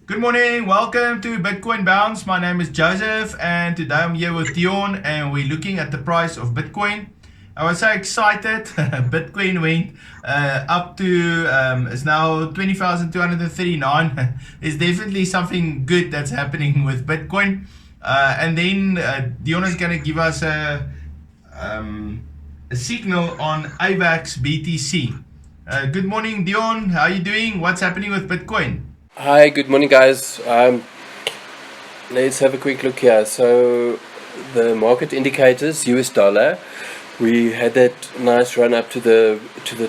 Good morning, welcome to Bitcoin Bounce. My name is Joseph, and today I'm here with Dion, and we're looking at the price of Bitcoin. I was so excited. Bitcoin went up to is now 20,239. There's definitely something good that's happening with Bitcoin. And then Dion is going to give us a signal on AVAX BTC. Good morning, Dion. How are you doing? What's happening with Bitcoin? Hi, good morning, guys. Let's have a quick look here. So, the market indicators, US dollar, we had that nice run up to the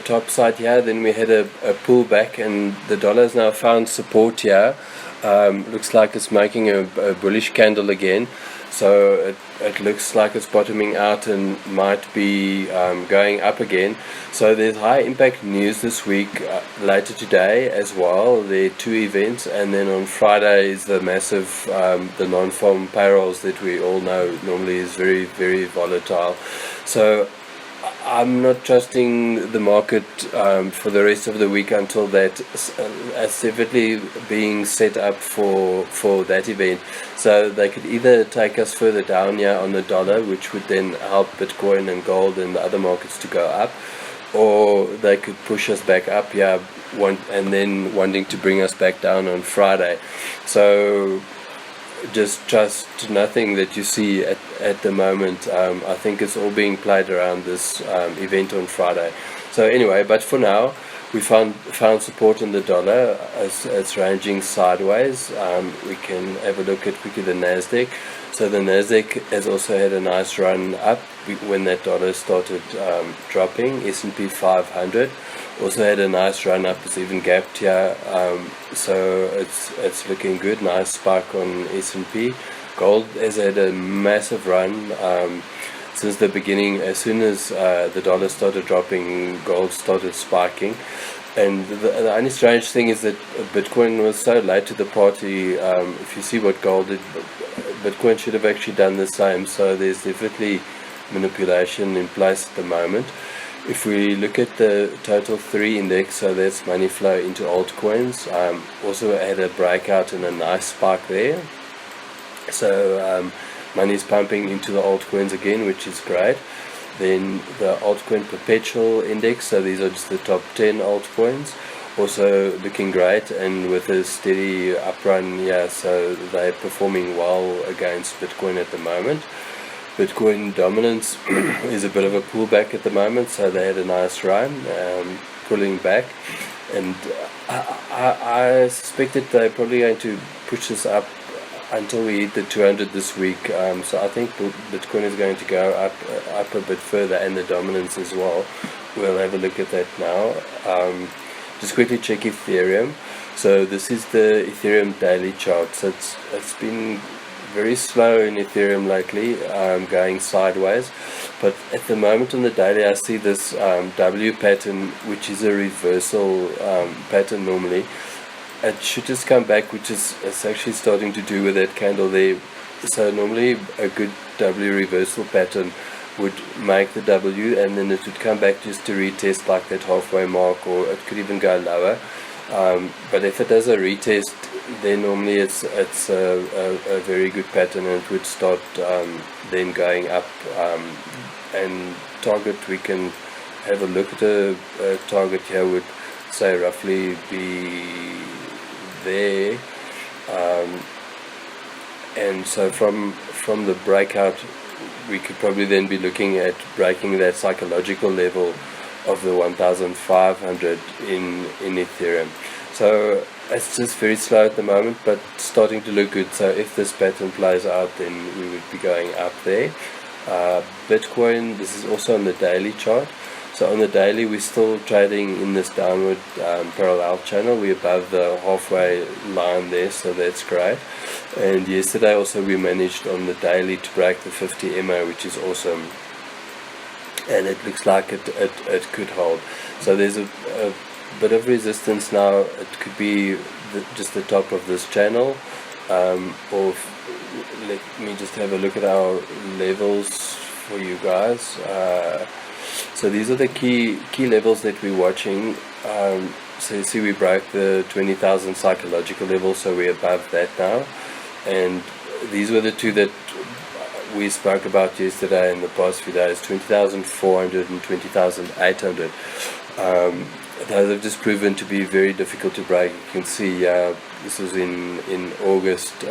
top side here. Then we had a pullback, and the dollar has now found support here. Looks like it's making a bullish candle again. So it looks like it's bottoming out and might be going up again. So there's high impact news this week, later today as well. There are two events, and then on Friday is the massive the non-farm payrolls that we all know normally is very, very volatile. So I'm not trusting the market for the rest of the week until that as definitely being set up for that event. So they could either take us further down here on the dollar, which would then help Bitcoin and gold and the other markets to go up, or they could push us back up here and then wanting to bring us back down on Friday. So just trust nothing that you see at the moment. I think it's all being played around this event on Friday. So anyway, but for now, we found support in the dollar as it's ranging sideways. We can have a look at quickly the Nasdaq. So the Nasdaq has also had a nice run up when that dollar started dropping. S&P 500 also had a nice run up. It's even gapped here, so it's looking good. Nice spike on S&P. Gold has had a massive run since the beginning. As soon as the dollar started dropping, gold started spiking. And the only strange thing is that Bitcoin was so late to the party. If you see what gold did, Bitcoin should have actually done the same. So there's definitely manipulation in place at the moment. If we look at the total 3 index, so that's money flow into altcoins, also had a breakout and a nice spike there. So money is pumping into the altcoins again, which is great. Then the altcoin perpetual index, so these are just the top 10 altcoins, also looking great and with a steady uprun. Yeah, so they're performing well against Bitcoin at the moment. Bitcoin dominance is a bit of a pullback at the moment, so they had a nice run, pulling back, and I suspect that they're probably going to push this up until we hit the 200 this week. So I think Bitcoin is going to go up a bit further, and the dominance as well. We'll have a look at that now. Just quickly check Ethereum. So this is the Ethereum daily chart. So it's been very slow in Ethereum lately, going sideways, but at the moment on the daily I see this W pattern, which is a reversal pattern normally. It should just come back, which is it's actually starting to do with that candle there. So normally a good W reversal pattern would make the W, and then it would come back just to retest like that halfway mark, or it could even go lower. But if it does a retest, then normally it's a very good pattern, and it would start then going up. And target, we can have a look at a target here, would say roughly be there. And so from the breakout, we could probably then be looking at breaking that psychological level of the 1,500 in Ethereum. So it's just very slow at the moment, but starting to look good. So if this pattern plays out, then we would be going up there. Bitcoin, this is also on the daily chart. So on the daily, we're still trading in this downward parallel channel. We're above the halfway line there, so that's great. And yesterday also we managed on the daily to break the 50 MA, which is awesome. And it looks like it could hold. So there's a bit of resistance now. It could be just the top of this channel, or let me just have a look at our levels for you guys. So these are the key levels that we're watching. so see we broke the 20,000 psychological level, so we're above that now. And these were the two that we spoke about yesterday in the past few days, 20,400 and 20,800. Those have just proven to be very difficult to break. You can see this was in August.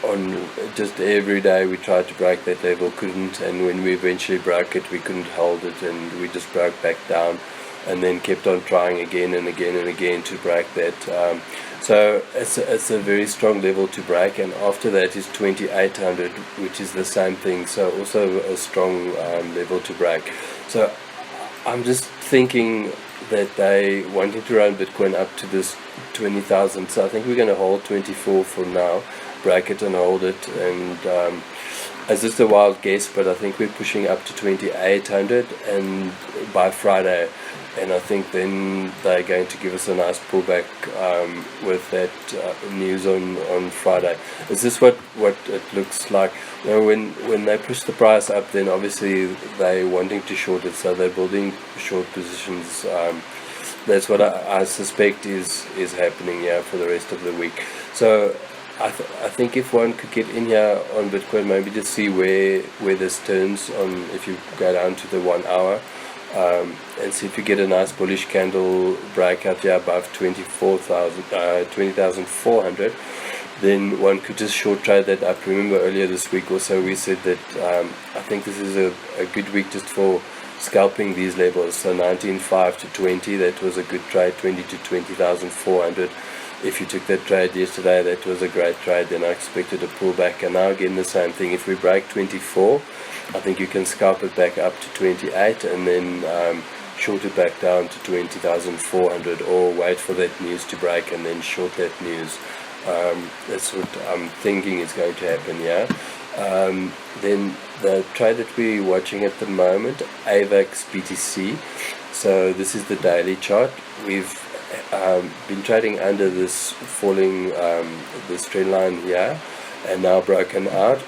On just every day we tried to break that level, couldn't, and when we eventually broke it, we couldn't hold it, and we just broke back down, and then kept on trying again and again and again to break that. So it's a very strong level to break, and after that is 2,800, which is the same thing, so also a strong level to break. So I'm just thinking that they wanting to run Bitcoin up to this 20,000, so I think we're going to hold 24 for now, break it and hold it, and it's just a wild guess, but I think we're pushing up to 2,800 and by Friday, and I think then they're going to give us a nice pullback with that news on Friday. Is this what it looks like? You know, when they push the price up, then obviously they're wanting to short it, so they're building short positions. That's what I suspect is happening here for the rest of the week. So I think if one could get in here on Bitcoin, maybe just see where this turns on, if you go down to the 1 hour, and see if you get a nice bullish candle breakout here above 20,400, then one could just short trade that up. Remember earlier this week also we said that I think this is a good week just for scalping these levels. So 19.5 to 20, that was a good trade. 20 to 20,400. If you took that trade yesterday, that was a great trade. Then I expected a pullback, and now again the same thing. If we break 24, I think you can scalp it back up to 28, and then short it back down to 20,400, or wait for that news to break and then short that news. That's what I'm thinking is going to happen. Yeah. Then the trade that we're watching at the moment, AVAX BTC. So this is the daily chart. We've been trading under this falling this trend line here, and now broken out,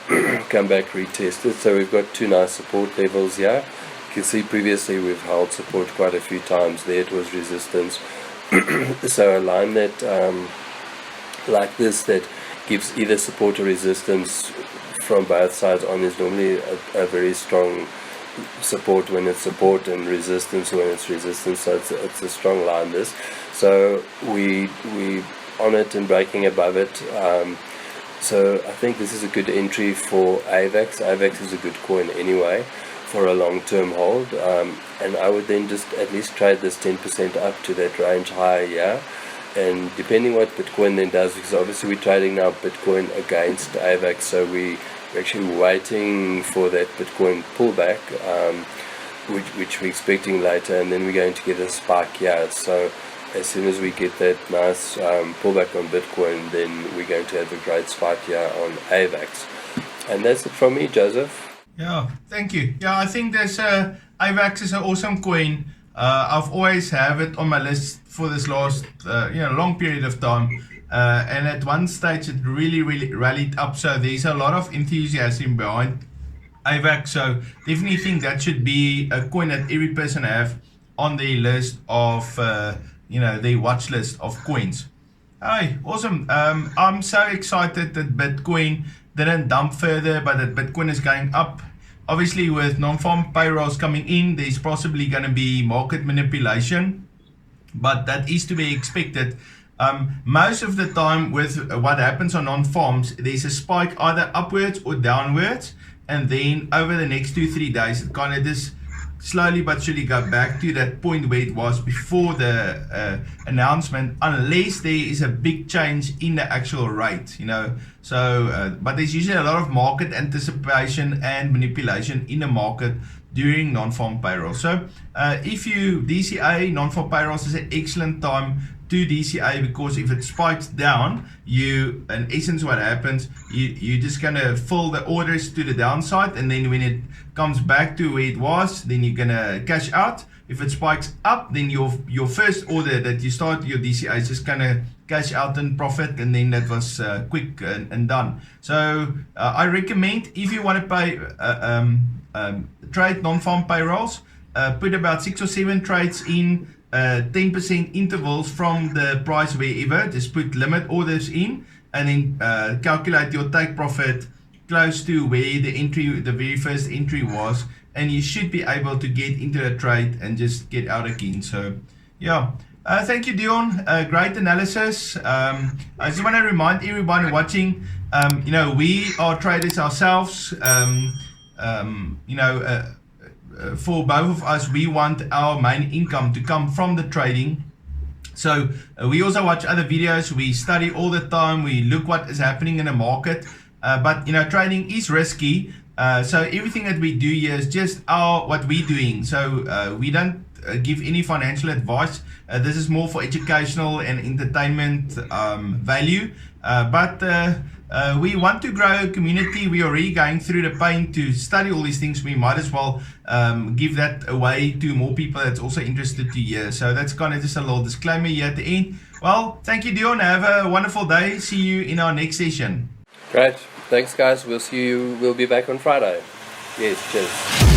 come back retested. So we've got two nice support levels here. You can see previously we've held support quite a few times. There it was resistance. So a line that like this, that gives either support or resistance from both sides on, is normally a very strong support when it's support, and resistance when it's resistance. So it's a strong line, this. So we on it and breaking above it. So I think this is a good entry for AVAX. AVAX is a good coin anyway for a long-term hold, and I would then just at least trade this 10% up to that range higher, yeah. And depending what Bitcoin then does, because obviously we're trading now Bitcoin against AVAX, so we're actually waiting for that Bitcoin pullback, which we're expecting later, and then we're going to get a spike here. So as soon as we get that nice pullback on Bitcoin, then we're going to have a great spike here on AVAX. And that's it from me, Joseph. Yeah, thank you. Yeah, I think there's AVAX is an awesome coin. I've always have it on my list for this last long period of time, and at one stage it really rallied up. So there's a lot of enthusiasm behind AVAX. So definitely think that should be a coin that every person have on their list of their watch list of coins. Hey, awesome. I'm so excited that Bitcoin didn't dump further, but that Bitcoin is going up. Obviously, with non-farm payrolls coming in, there's possibly going to be market manipulation, but that is to be expected. Most of the time with what happens on non-farms, there's a spike either upwards or downwards, and then over the next 2-3 days, it kind of just slowly but surely go back to that point where it was before the announcement, unless there is a big change in the actual rate, So, but there's usually a lot of market anticipation and manipulation in the market during non-farm payroll. So, if you DCA, non-farm payrolls is an excellent time to DCA, because if it spikes down, in essence what happens, you're just gonna fill the orders to the downside, and then when it comes back to where it was, then you're gonna cash out. If it spikes up, then your first order that you start your DCA is just gonna cash out and profit, and then that was quick and done. So I recommend, if you want to pay trade non-farm payrolls, put about 6 or 7 trades in 10% intervals from the price wherever. Just put limit orders in and then calculate your take profit close to where the very first entry was, and you should be able to get into the trade and just get out again. So yeah, thank you, Dion. Great analysis. I just want to remind everybody watching, we are traders ourselves. For both of us, we want our main income to come from the trading. So we also watch other videos, we study all the time, we look what is happening in the market. But trading is risky. So everything that we do here is just what we're doing. So we don't give any financial advice. This is more for educational and entertainment value. But we want to grow a community. We are already going through the pain to study all these things. We might as well give that away to more people that's also interested to hear. So that's kind of just a little disclaimer here at the end. Well, thank you, Dion. Have a wonderful day. See you in our next session. Great. Thanks, guys. We'll see you. We'll be back on Friday. Yes, cheers.